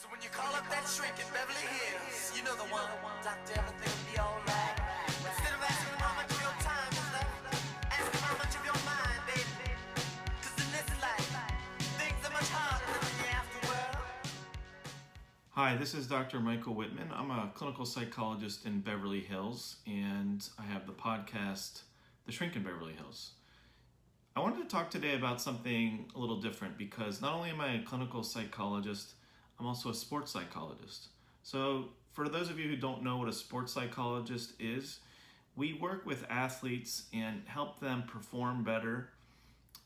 So when you call up that shrink in Beverly Hills, you know the one. Doctor, everything will be alright. Instead of asking how much of your time is left, ask him how much of your mind, baby. 'Cause in this life, things are much harder than in the afterworld. Hi, this is Dr. Michael Whitman. I'm a clinical psychologist in Beverly Hills, and I have the podcast, The Shrink in Beverly Hills. I wanted to talk today about something a little different because not only am I a clinical psychologist, I'm also a sports psychologist. So for those of you who don't know what a sports psychologist is, we work with athletes and help them perform better,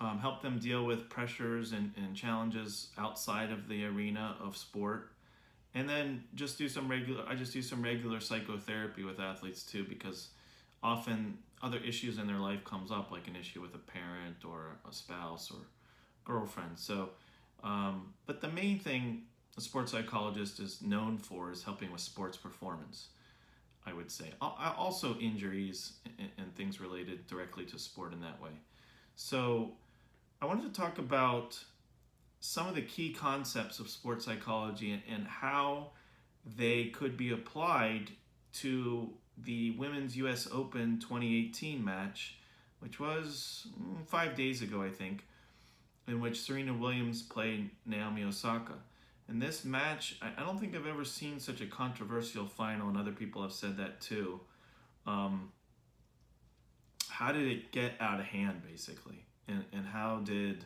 help them deal with pressures and challenges outside of the arena of sport. And then I just do some regular psychotherapy with athletes too, because often other issues in their life comes up, like an issue with a parent or a spouse or girlfriend. So, but the main thing a sports psychologist is known for is helping with sports performance, I would say. Also injuries and things related directly to sport in that way. So I wanted to talk about some of the key concepts of sports psychology and how they could be applied to the Women's US Open 2018 match, which was 5 days ago, I think, in which Serena Williams played Naomi Osaka. In this match, I don't think I've ever seen such a controversial final, and other people have said that too. How did it get out of hand, basically? And how did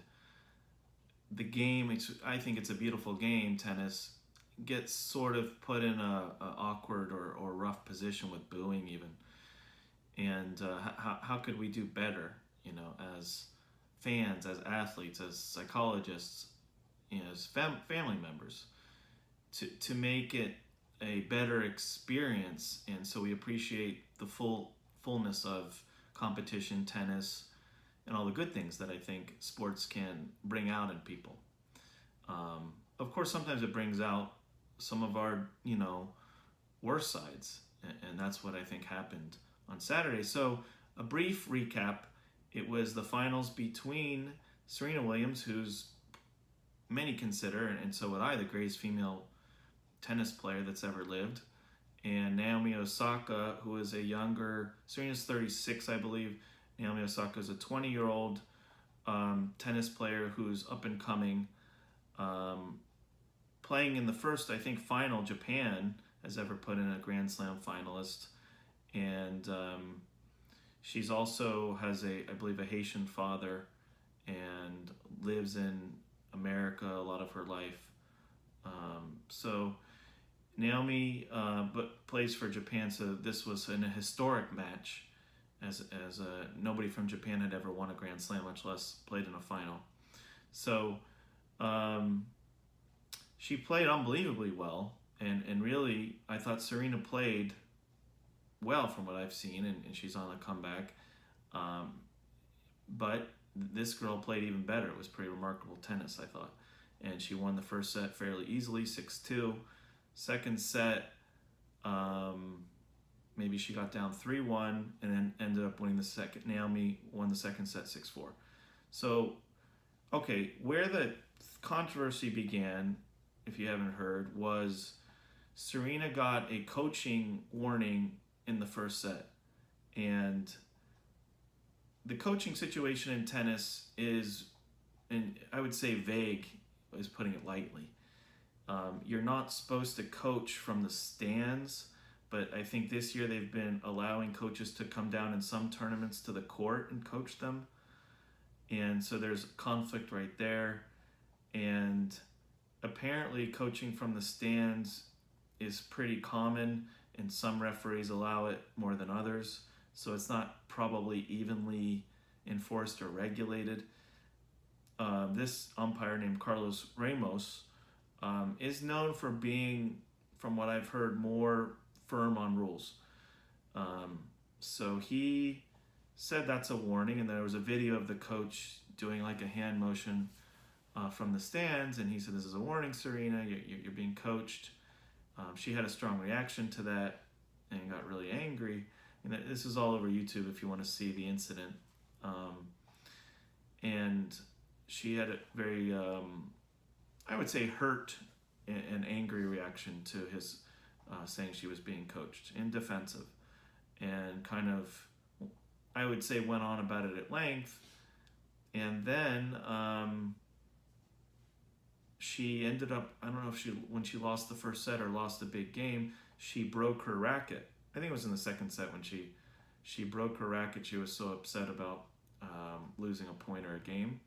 the game, I think it's a beautiful game, tennis, get sort of put in a awkward or rough position with booing even? And how could we do better, as fans, as athletes, as psychologists, as family members, to make it a better experience, and so we appreciate the fullness of competition, tennis, and all the good things that I think sports can bring out in people. Of course, sometimes it brings out some of our, worst sides, and that's what I think happened on Saturday. So a brief recap, it was the finals between Serena Williams, who's many consider, and so would I, the greatest female tennis player that's ever lived, and Naomi Osaka, who is a younger, Serena's 36, I believe. Naomi Osaka is a 20-year-old tennis player who's up and coming, playing in the first, I think, final Japan has ever put in a Grand Slam finalist. And she's also has I believe, a Haitian father and lives in America a lot of her life. So Naomi plays for Japan, so this was in a historic match, as nobody from Japan had ever won a Grand Slam, much less played in a final. So she played unbelievably well, and really I thought Serena played well from what I've seen, and she's on a comeback. But this girl played even better. It was pretty remarkable tennis, I thought. And she won the first set fairly easily, 6-2. Second set, maybe she got down 3-1 and then ended up winning the second. Naomi won the second set 6-4. So, okay, where the controversy began, if you haven't heard, was Serena got a coaching warning in the first set. And the coaching situation in tennis is, and I would say vague, is putting it lightly. You're not supposed to coach from the stands, but I think this year they've been allowing coaches to come down in some tournaments to the court and coach them. And so there's conflict right there. And apparently coaching from the stands is pretty common, and some referees allow it more than others. So it's not probably evenly enforced or regulated. This umpire named Ramos is known for being, from what I've heard, more firm on rules. So he said that's a warning, and there was a video of the coach doing like a hand motion from the stands, and he said, "This is a warning, Serena, you're being coached." She had a strong reaction to that and got really angry. And this is all over YouTube if you want to see the incident. And she had a very, I would say, hurt an angry reaction to his saying she was being coached and defensive, and kind of, I would say, went on about it at length. And then she ended up, I don't know if when she lost the first set or lost a big game, she broke her racket. I think it was in the second set when she broke her racket. She was so upset about losing a point or a game.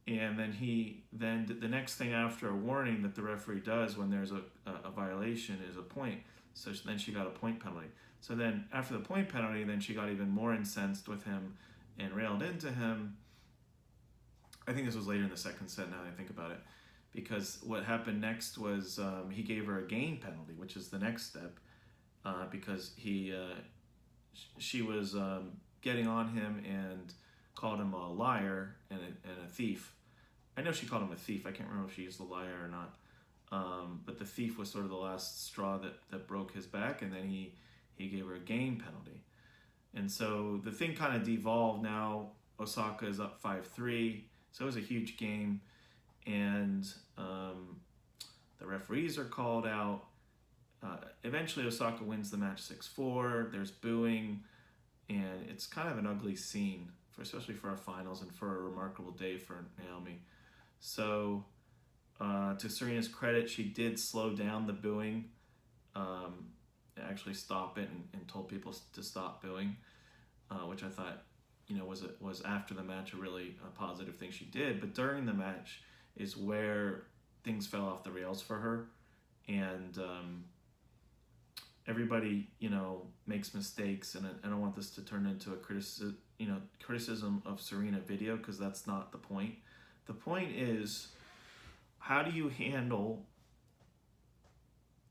And then the next thing after a warning that the referee does when there's a violation is a point. So then she got a point penalty. So then after the point penalty, then she got even more incensed with him and railed into him. I think this was later in the second set now that I think about it. Because what happened next was he gave her a game penalty, which is the next step. Because she was getting on him and called him a liar and a thief. I know she called him a thief. I can't remember if she used the liar or not. But the thief was sort of the last straw that broke his back, and then he gave her a game penalty. And so the thing kind of devolved. Now Osaka is up 5-3, so it was a huge game, and the referees are called out. Eventually Osaka wins the match 6-4. There's booing, and it's kind of an ugly scene, especially for our finals and for a remarkable day for Naomi. So to Serena's credit, she did slow down the booing, actually stop it and told people to stop booing, which I thought, was after the match a really positive thing she did. But during the match is where things fell off the rails for her, and everybody makes mistakes, and I don't want this to turn into a criticism of Serena video, because that's not the point. The point is, how do you handle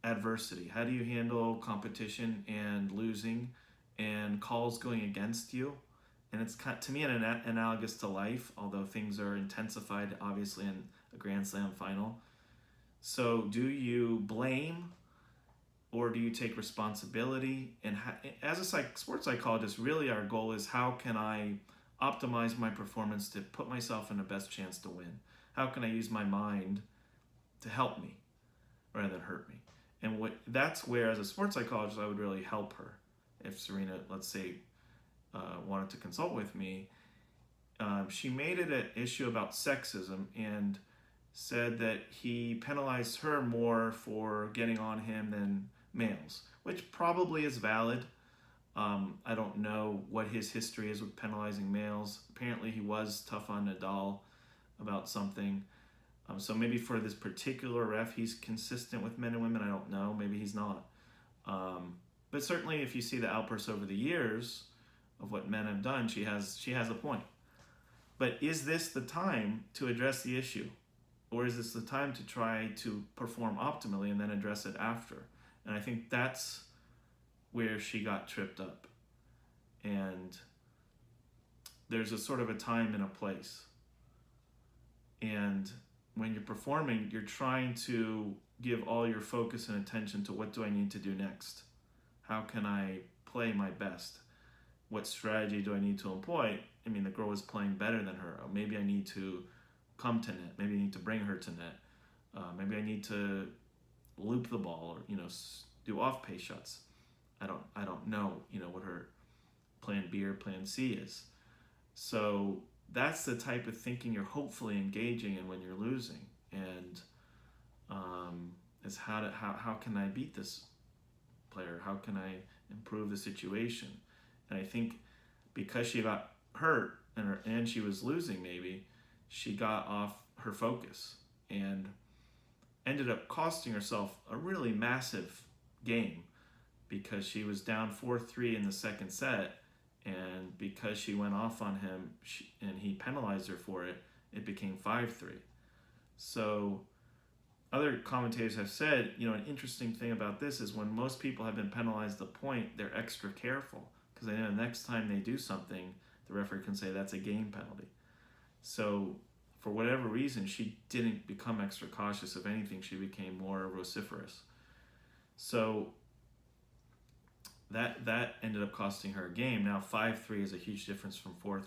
adversity? How do you handle competition and losing and calls going against you? And it's to me analogous to life, although things are intensified obviously in a Grand Slam final. So do you blame, or do you take responsibility? And as a sports psychologist, really our goal is, how can I optimize my performance to put myself in the best chance to win? How can I use my mind to help me rather than hurt me? And that's where, as a sports psychologist, I would really help her. If Serena, let's say, wanted to consult with me, she made it an issue about sexism and said that he penalized her more for getting on him than males, which probably is valid. I don't know what his history is with penalizing males. Apparently he was tough on Nadal about something. So maybe for this particular ref, he's consistent with men and women. I don't know. Maybe he's not. But certainly if you see the outbursts over the years of what men have done, she has a point. But is this the time to address the issue? Or is this the time to try to perform optimally and then address it after? And I think that's where she got tripped up. And there's a sort of a time and a place. And when you're performing, you're trying to give all your focus and attention to, what do I need to do next? How can I play my best? What strategy do I need to employ? I mean, the girl is playing better than her. Or maybe I need to come to net. Maybe I need to bring her to net. Maybe I need to loop the ball, or do off-pace shots. I don't know, what her plan B or plan C is. So that's the type of thinking you're hopefully engaging in when you're losing. And is how can I beat this player? How can I improve the situation? And I think because she got hurt and she was losing, maybe she got off her focus and ended up costing herself a really massive game, because she was down 4-3 in the second set, and because she went off on him and he penalized her for it, it became 5-3. So other commentators have said, an interesting thing about this is, when most people have been penalized a point, they're extra careful, because they know the next time they do something, the referee can say that's a game penalty. So for whatever reason, she didn't become extra cautious. If anything, she became more vociferous. So that ended up costing her a game. Now 5-3 is a huge difference from 4-3.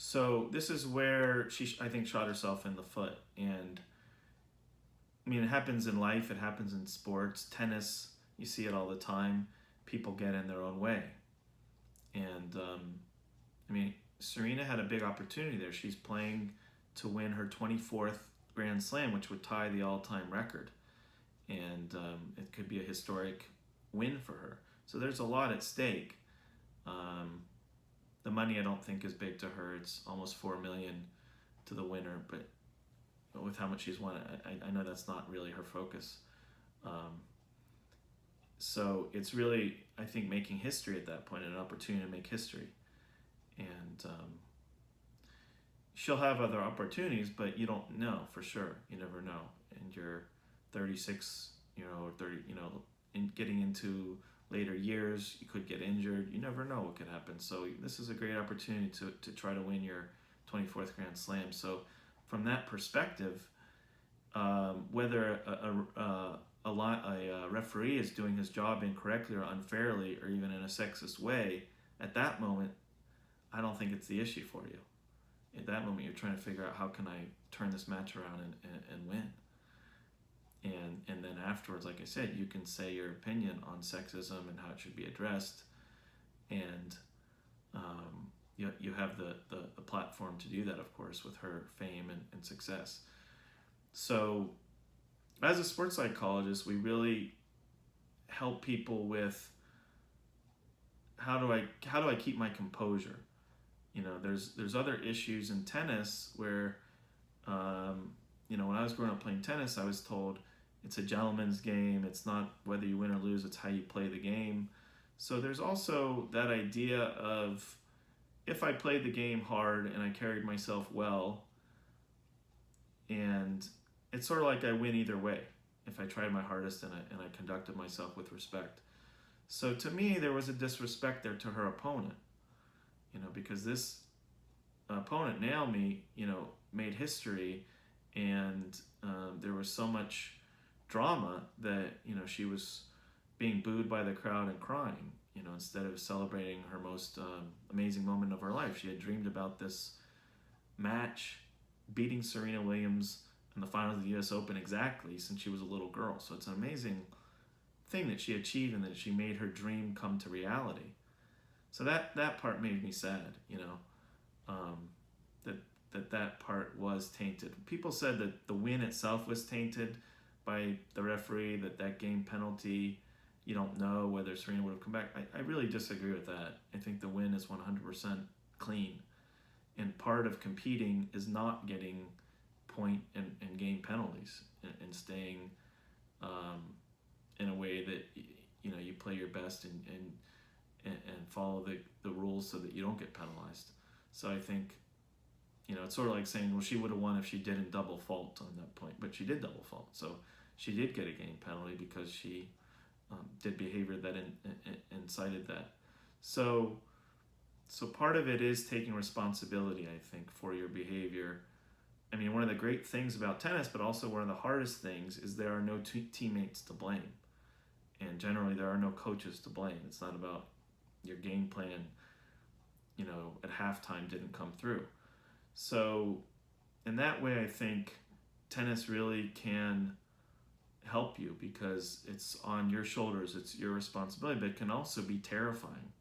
So this is where she, I think, shot herself in the foot. And I mean, it happens in life, it happens in sports, tennis, you see it all the time. People get in their own way. And I mean, Serena had a big opportunity there. She's playing to win her 24th Grand Slam, which would tie the all-time record. And it could be a historic win for her. So there's a lot at stake. The money I don't think is big to her. It's almost $4 million to the winner, but with how much she's won, I know that's not really her focus. So it's really, I think, making history at that point, an opportunity to make history. And she'll have other opportunities, but you don't know for sure. You never know. And you're 36, or 30, in getting into later years, you could get injured. You never know what could happen. So this is a great opportunity to try to win your 24th Grand Slam. So from that perspective, whether a referee is doing his job incorrectly or unfairly or even in a sexist way, at that moment, I don't think it's the issue for you. At that moment, you're trying to figure out, how can I turn this match around and win? And then afterwards, like I said, you can say your opinion on sexism and how it should be addressed, and you have the platform to do that, of course, with her fame and success. So as a sports psychologist, we really help people with how do I keep my composure. There's other issues in tennis where when I was growing up playing tennis, I was told it's a gentleman's game. It's not whether you win or lose, it's how you play the game. So there's also that idea of, if I played the game hard and I carried myself well, and it's sort of like I win either way if I tried my hardest and I conducted myself with respect. So to me, there was a disrespect there to her opponent, because this opponent, Naomi, made history, and there was so much drama that she was being booed by the crowd and crying, instead of celebrating her most amazing moment of her life. She had dreamed about this match, beating Serena Williams in the finals of the US Open exactly since she was a little girl. So it's an amazing thing that she achieved, and that she made her dream come to reality. So that part made me sad, that part was tainted. People said that the win itself was tainted by the referee, that game penalty, you don't know whether Serena would have come back. I really disagree with that. I think the win is 100% clean. And part of competing is not getting point and game penalties, and staying in a way that you play your best and follow the rules so that you don't get penalized. So I think it's sort of like saying, well, she would have won if she didn't double fault on that point, but she did double fault. So she did get a game penalty because she did behavior that incited that. So part of it is taking responsibility, I think, for your behavior. I mean, one of the great things about tennis, but also one of the hardest things, is there are no teammates to blame. And generally, there are no coaches to blame. It's not about your game plan, at halftime didn't come through. So in that way, I think tennis really can help you, because it's on your shoulders, it's your responsibility, but it can also be terrifying,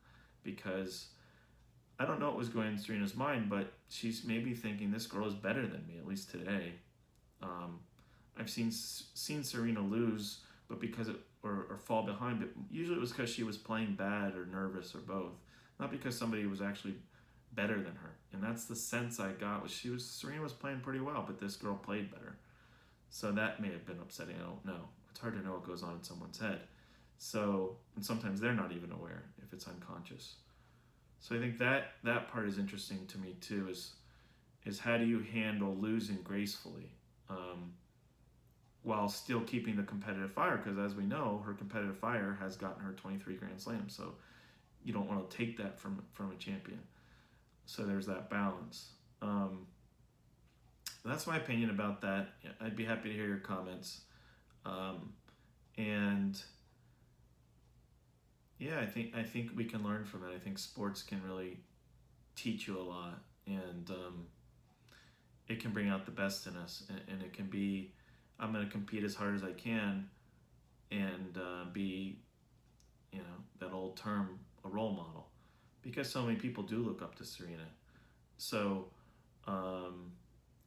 because I don't know what was going in Serena's mind, but she's maybe thinking, this girl is better than me, at least today. I've seen Serena lose, but because or fall behind, but usually it was because she was playing bad or nervous or both, not because somebody was actually better than her. And that's the sense I got, was Serena was playing pretty well, but this girl played better. So that may have been upsetting. I don't know. It's hard to know what goes on in someone's head. So, and sometimes they're not even aware if it's unconscious. So I think that part is interesting to me too, is how do you handle losing gracefully, while still keeping the competitive fire? Because as we know, her competitive fire has gotten her 23 Grand Slams. So you don't want to take that from a champion. So there's that balance. That's my opinion about that. I'd be happy to hear your comments. And yeah, I think we can learn from it. I think sports can really teach you a lot, and it can bring out the best in us, and it can be, I'm going to compete as hard as I can, and be, that old term, a role model, because so many people do look up to Serena. So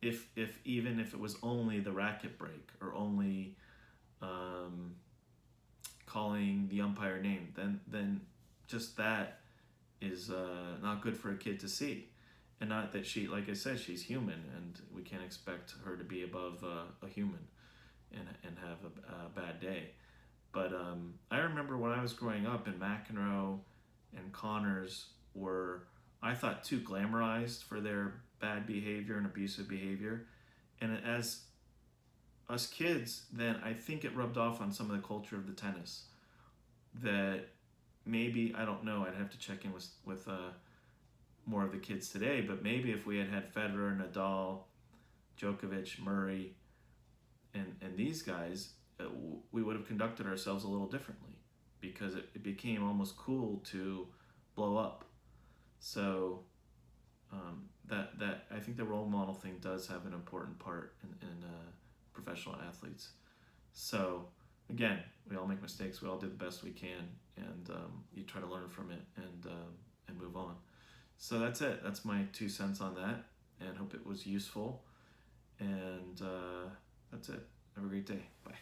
if even if it was only the racket break, or only calling the umpire name, then just that is not good for a kid to see. And not that she, like I said, she's human, and we can't expect her to be above a human and have a bad day. But I remember when I was growing up, and McEnroe and Connors were, I thought, too glamorized for their bad behavior and abusive behavior. And as us kids, then I think it rubbed off on some of the culture of the tennis. That maybe, I don't know, I'd have to check in with more of the kids today, but maybe if we had Federer, Nadal, Djokovic, Murray, and these guys, we would have conducted ourselves a little differently, because it became almost cool to blow up. So that I think the role model thing does have an important part in professional athletes. So again, we all make mistakes. We all do the best we can, and you try to learn from it and move on. So that's it. That's my 2 cents on that, and hope it was useful. And that's it. Have a great day. Bye.